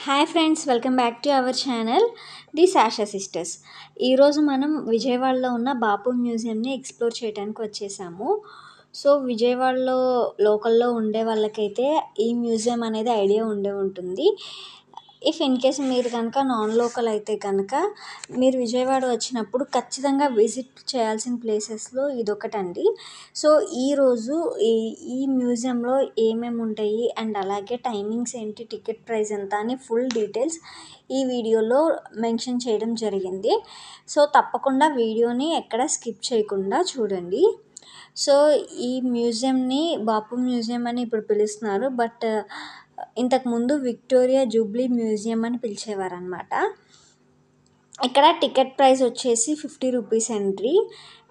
Hi friends, welcome back to our channel the Sasha sisters. ఈరోజు మనం విజయవాడలో ఉన్న బాపు మ్యూజియంని ఎక్స్ప్లోర్ చేయడానికి వచ్చేసాము. సో విజయవాడలో లోకల్లో ఉండే వాళ్ళకైతే ఈ మ్యూజియం అనేది ఐడియా ఉండే ఉంటుంది. ఇఫ్ ఇన్ కేస్ మీరు కనుక నాన్ లోకల్ అయితే కనుక మీరు విజయవాడ వచ్చినప్పుడు ఖచ్చితంగా విజిట్ చేయాల్సిన ప్లేసెస్లో ఇదొకటండి. సో ఈరోజు ఈ మ్యూజియంలో ఏమేమి ఉంటాయి అండ్ అలాగే టైమింగ్స్ ఏంటి, టికెట్ ప్రైస్ ఎంత అని ఫుల్ డీటెయిల్స్ ఈ వీడియోలో మెన్షన్ చేయడం జరిగింది. సో తప్పకుండా వీడియోని ఎక్కడ స్కిప్ చేయకుండా చూడండి. సో ఈ మ్యూజియంని బాపు మ్యూజియం అని ఇప్పుడు పిలుస్తున్నారు, బట్ ఇంతకుముందు విక్టోరియా జూబ్లీ మ్యూజియం అని పిలిచేవారనమాట. ఇక్కడ టికెట్ ప్రైస్ వచ్చేసి 50 రూపీస్ ఎంట్రీ.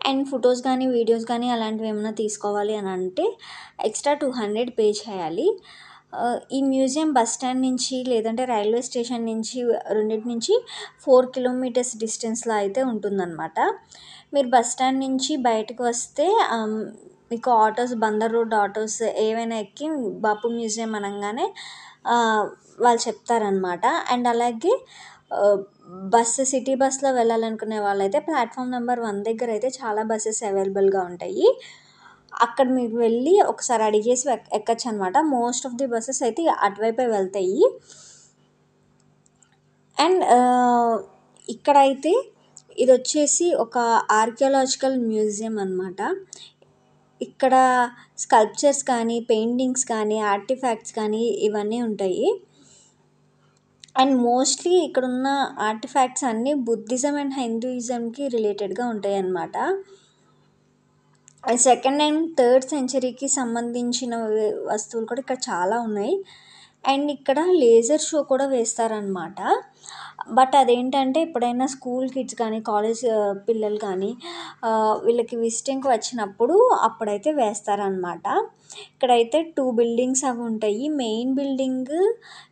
అండ్ ఫొటోస్ కానీ వీడియోస్ కానీ అలాంటివి ఏమైనా తీసుకోవాలి అని అంటే ఎక్స్ట్రా 200 పే చేయాలి. ఈ మ్యూజియం బస్ స్టాండ్ నుంచి లేదంటే రైల్వే స్టేషన్ నుంచి రెండింటి నుంచి 4 కిలోమీటర్స్ డిస్టెన్స్లో అయితే ఉంటుందన్నమాట. మీరు బస్ స్టాండ్ నుంచి బయటకు వస్తే మీకు ఆటోస్, బందర్ రోడ్ ఆటోస్ ఏవైనా ఎక్కి బాపు మ్యూజియం అనగానే వాళ్ళు చెప్తారనమాట. అండ్ అలాగే సిటీ బస్సులో వెళ్ళాలనుకునే వాళ్ళైతే ప్లాట్ఫామ్ నెంబర్ 1 దగ్గర అయితే చాలా బస్సెస్ అవైలబుల్గా ఉంటాయి. అక్కడ మీరు వెళ్ళి ఒకసారి అడిగేసి ఎక్కచ్చు అనమాట. మోస్ట్ ఆఫ్ ది బస్సెస్ అయితే అటువైపే వెళ్తాయి. అండ్ ఇక్కడైతే ఇది వచ్చేసి ఒక ఆర్కియాలజికల్ మ్యూజియం అనమాట. ఇక్కడ స్కల్ప్చర్స్ కానీ, పెయింటింగ్స్ కానీ, ఆర్టిఫాక్ట్స్ కానీ ఇవన్నీ ఉంటాయి. అండ్ మోస్ట్లీ ఇక్కడున్న ఆర్టిఫాక్ట్స్ అన్నీ బుద్ధిజం అండ్ హిందూయిజంకి రిలేటెడ్గా ఉంటాయి అన్నమాట. సెకండ్ అండ్ థర్డ్ సెంచరీకి సంబంధించిన వస్తువులు కూడా ఇక్కడ చాలా ఉన్నాయి. అండ్ ఇక్కడ లేజర్ షో కూడా వేస్తారనమాట. బట్ అదేంటంటే ఎప్పుడైనా స్కూల్ కిడ్స్ కానీ, కాలేజ్ పిల్లలు కానీ వీళ్ళకి విజిటింగ్కి వచ్చినప్పుడు అప్పుడైతే వేస్తారనమాట. ఇక్కడైతే 2 బిల్డింగ్స్ అవి ఉంటాయి. మెయిన్ బిల్డింగ్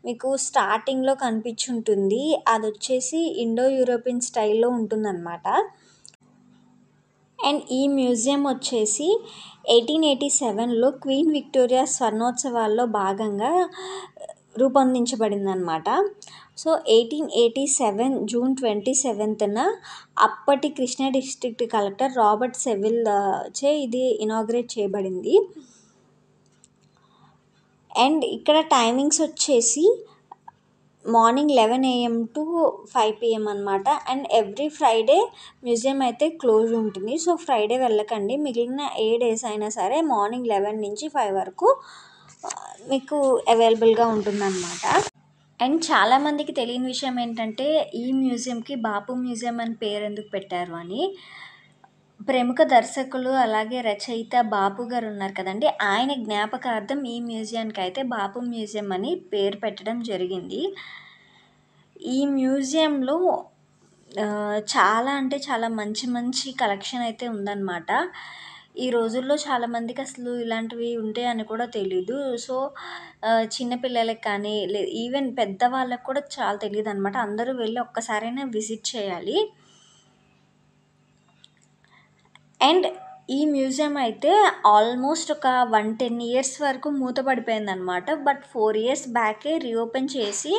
మీకు స్టార్టింగ్లో కనిపించుంటుంది. అది వచ్చేసి ఇండో యూరోపియన్ స్టైల్లో ఉంటుందన్నమాట. అండ్ ఈ మ్యూజియం వచ్చేసి 1887లో క్వీన్ విక్టోరియా స్వర్ణోత్సవాల్లో భాగంగా రూపొందించబడిందనమాట. సో 1887 జూన్ 27న అప్పటి కృష్ణా డిస్ట్రిక్ట్ కలెక్టర్ రాబర్ట్ సెవిల్ చే ఇది ఇనాగ్రేట్ చేయబడింది. అండ్ ఇక్కడ టైమింగ్స్ వచ్చేసి మార్నింగ్ 11 AM to 5 PM అనమాట. అండ్ ఎవ్రీ ఫ్రైడే మ్యూజియం అయితే క్లోజ్ ఉంటుంది. సో ఫ్రైడే వెళ్ళకండి, మిగిలిన ఏ డేస్ అయినా సరే మార్నింగ్ 11 నుంచి 5 వరకు మీకు అవైలబుల్గా ఉంటుందన్నమాట. అండ్ చాలామందికి తెలియని విషయం ఏంటంటే ఈ మ్యూజియంకి బాపు మ్యూజియం అని పేరు ఎందుకు పెట్టారు అని. ప్రముఖ దర్శకులు అలాగే రచయిత బాపు గారు ఉన్నారు కదండి, ఆయన జ్ఞాపకార్థం ఈ మ్యూజియానికి అయితే బాపు మ్యూజియం అని పేరు పెట్టడం జరిగింది. ఈ మ్యూజియంలో చాలా అంటే చాలా మంచి మంచి కలెక్షన్ అయితే ఉందన్నమాట. ఈ రోజుల్లో చాలామందికి అసలు ఇలాంటివి ఉంటాయని కూడా తెలీదు. సో చిన్నపిల్లలకి కానీ ఈవెన్ పెద్దవాళ్ళకి కూడా చాలా తెలియదు అనమాట. అందరూ వెళ్ళి ఒక్కసారైనా విజిట్ చేయాలి. అండ్ ఈ మ్యూజియం అయితే ఆల్మోస్ట్ ఒక 110 years వరకు మూతపడిపోయిందనమాట. బట్ 4 years బ్యాకే రీఓపెన్ చేసి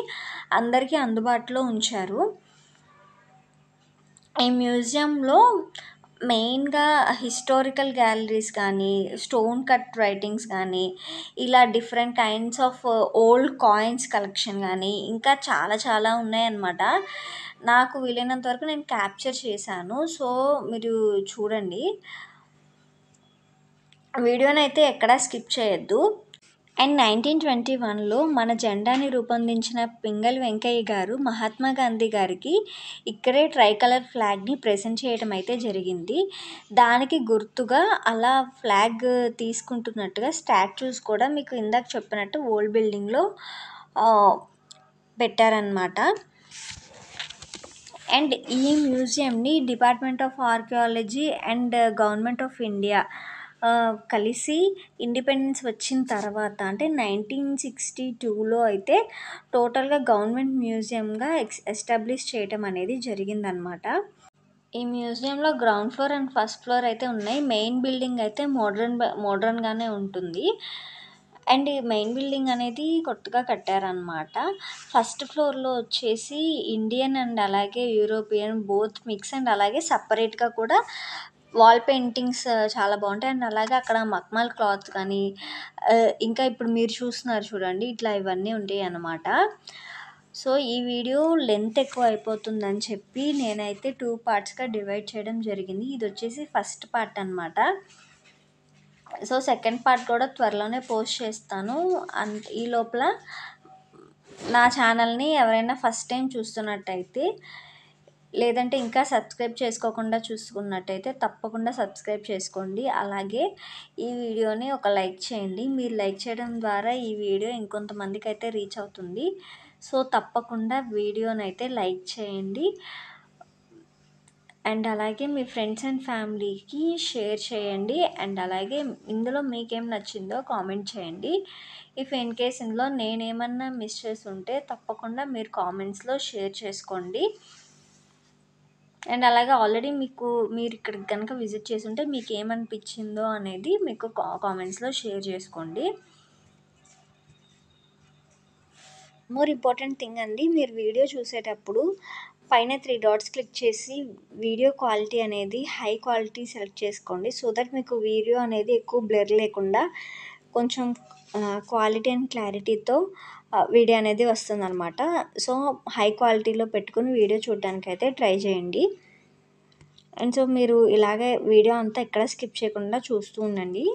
అందరికీ అందుబాటులో ఉంచారు. ఈ మ్యూజియంలో మెయిన్గా హిస్టారికల్ గ్యాలరీస్ కానీ, స్టోన్ కట్ రైటింగ్స్ కానీ, ఇలా different kinds of old coins collection కానీ ఇంకా చాలా చాలా ఉన్నాయన్నమాట. నాకు వీలైనంత వరకు నేను క్యాప్చర్ చేశాను. సో మీరు చూడండి, వీడియోని అయితే ఎక్కడా స్కిప్ చేయొద్దు. అండ్ 1921లో మన జెండాని రూపొందించిన పింగళి వెంకయ్య గారు మహాత్మా గాంధీ గారికి ఇక్కడే ట్రైకలర్ ఫ్లాగ్ని ప్రెజెంట్ చేయడం అయితే జరిగింది. దానికి గుర్తుగా అలా ఫ్లాగ్ తీసుకుంటున్నట్టుగా స్టాచ్యూస్ కూడా మీకు ఇందాక చెప్పినట్టు ఓల్డ్ బిల్డింగ్లో పెట్టారనమాట. అండ్ ఈ మ్యూజియంని department of archaeology and government of India కలిసి ఇండిపెండెన్స్ వచ్చిన తర్వాత అంటే 1962లో అయితే టోటల్గా గవర్నమెంట్ మ్యూజియంగా ఎస్టాబ్లిష్ చేయటం అనేది జరిగిందనమాట. ఈ మ్యూజియంలో ground floor and first floor అయితే ఉన్నాయి. మెయిన్ బిల్డింగ్ అయితే మోడ్రన్గానే ఉంటుంది. అండ్ ఈ మెయిన్ బిల్డింగ్ అనేది కొత్తగా కట్టారనమాట. ఫస్ట్ ఫ్లోర్‌లో వచ్చేసి ఇండియన్ అండ్ అలాగే యూరోపియన్ బోత్ మిక్స్ అండ్ అలాగే సెపరేట్‌గా కూడా వాల్ పెయింటింగ్స్ చాలా బావుంటాయి. అండ్ అలాగే అక్కడ మక్మల్ క్లాత్ కానీ ఇంకా ఇప్పుడు మీరు చూస్తున్నారు చూడండి, ఇట్లా ఇవన్నీ ఉంటాయన్నమాట. సో, ఈ వీడియో లెంత్ ఎక్కువ అయిపోతుందని చెప్పి నేనైతే 2 పార్ట్స్‌గా డివైడ్ చేయడం జరిగింది. ఇదొచ్చేసి ఫస్ట్ పార్ట్ అనమాట. సో, సెకండ్ పార్ట్ కూడా త్వరలోనే పోస్ట్ చేస్తాను. ఈ లోపల నా ఛానల్‌ని ఎవరైనా ఫస్ట్ టైం చూస్తున్నట్టయితే, లేదంటే ఇంకా సబ్స్క్రైబ్ చేసుకోకుండా చూసుకున్నట్టయితే తప్పకుండా సబ్స్క్రైబ్ చేసుకోండి. అలాగే ఈ వీడియోని ఒక లైక్ చేయండి. మీరు లైక్ చేయడం ద్వారా ఈ వీడియో ఇంకొంతమందికైతే రీచ్ అవుతుంది. సో, తప్పకుండా వీడియోనైతే లైక్ చేయండి. అండ్ అలాగే మీ ఫ్రెండ్స్ అండ్ ఫ్యామిలీకి షేర్ చేయండి. అండ్ అలాగే ఇందులో మీకేం నచ్చిందో కామెంట్ చేయండి. ఇఫ్ ఇన్ కేస్ ఇందులో నేనేమన్నా మిస్ చేసి ఉంటే తప్పకుండా మీరు కామెంట్స్‌లో షేర్ చేసుకోండి. అండ్ అలాగే ఆల్రెడీ మీరు ఇక్కడికి కనుక విజిట్ చేసి ఉంటే మీకు ఏమనిపించిందో అనేది మీకు కామెంట్స్‌లో షేర్ చేసుకోండి. మోర్ ఇంపార్టెంట్ థింగ్ అండి, మీరు వీడియో చూసేటప్పుడు పైన 3 డాట్స్ క్లిక్ చేసి వీడియో క్వాలిటీ అనేది హై క్వాలిటీ సెలెక్ట్ చేసుకోండి. సో దట్ మీకు వీడియో అనేది ఎక్కువ బ్లర్ లేకుండా కొంచెం క్వాలిటీ అండ్ క్లారిటీతో వీడియో అనేది వస్తుందన్నమాట. సో, హై క్వాలిటీలో పెట్టుకుని వీడియో చూడడానికైతే ట్రై చేయండి. అండ్ సో మీరు ఇలాగే వీడియో అంతా ఎక్కడ స్కిప్ చేయకుండా చూస్తూ ఉండండి.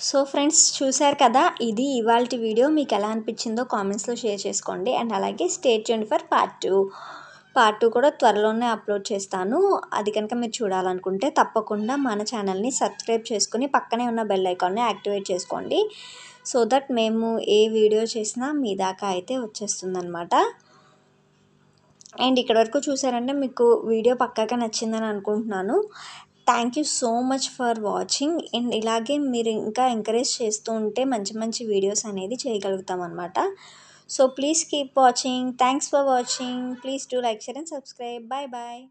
సో ఫ్రెండ్స్, చూశారు కదా, ఇది ఇవాల్టి వీడియో. మీకు ఎలా అనిపించిందో కామెంట్స్లో షేర్ చేసుకోండి. అండ్ అలాగే స్టే ట్యూన్డ్ ఫర్ పార్ట్ 2 కూడా త్వరలోనే అప్లోడ్ చేస్తాను. అది కనుక మీరు చూడాలనుకుంటే తప్పకుండా మన ఛానల్ని సబ్స్క్రైబ్ చేసుకుని పక్కనే ఉన్న బెల్ ఐకాన్ని యాక్టివేట్ చేసుకోండి. సో దట్ మేము ఏ వీడియో చేసినా మీ దాకా అయితే వచ్చేస్తుందన్నమాట. అండ్ ఇక్కడ వరకు చూసారంటే మీకు వీడియో పక్కాగా నచ్చిందని అనుకుంటున్నాను. Thank you so much for watching. And ఇలాగే మీరు ఇంకా ఎంకరేజ్ చేస్తూ ఉంటే మంచి మంచి వీడియోస్ అనేది చేయగలుగుతాం అనమాట. So please keep watching. Thanks for watching. Please do like, share and subscribe. Bye bye.